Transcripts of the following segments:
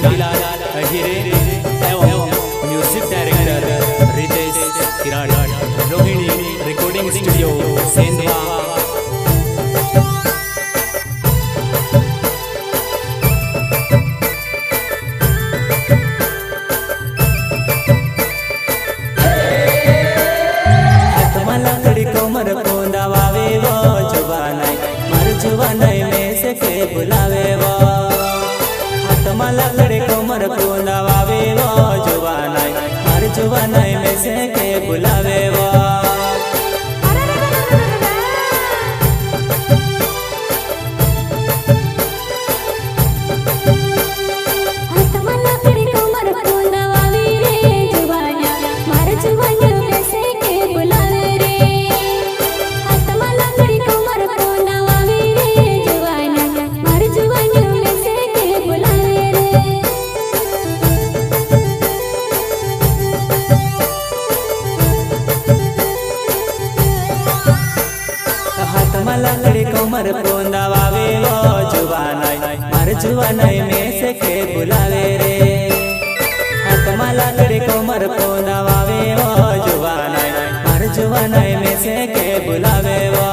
शांतिलाल अहिरे एवं music director Ritesh किराड़, Rohini recording studio Sendhwa. कोमर पोंदा वावे वो जुबानाई मार जुबानाई में से के बुलावे वो हाथ माला करे कोमर पोंदा वावे वो जुबानाई मार जुबानाई में से के बुलावे वो लकड़ी कोमर पोंदा वावे वो जुबानाई मार जुबानाई में से के बुलावे रे हाथ माला लकड़ी कोमर पोंदा वावे वो जुबानाई मार जुबानाई में से के बुलावे वो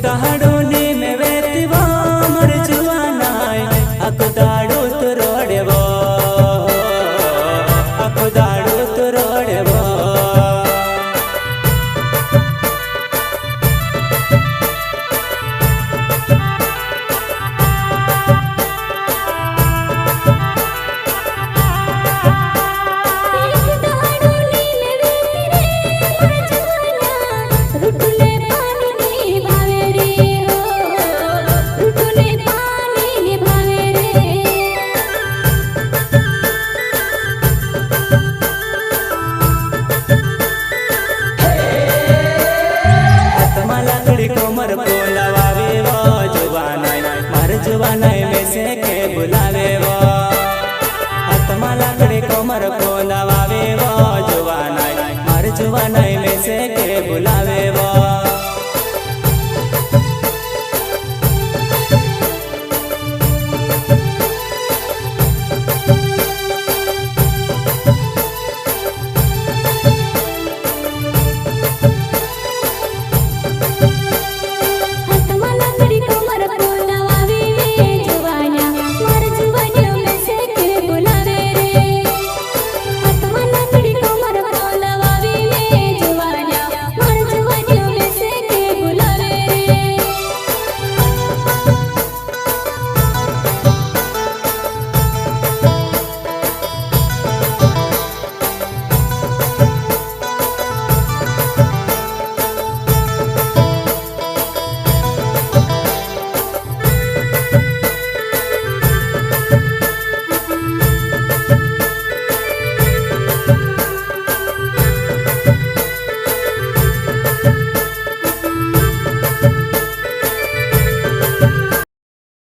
दहाड़ो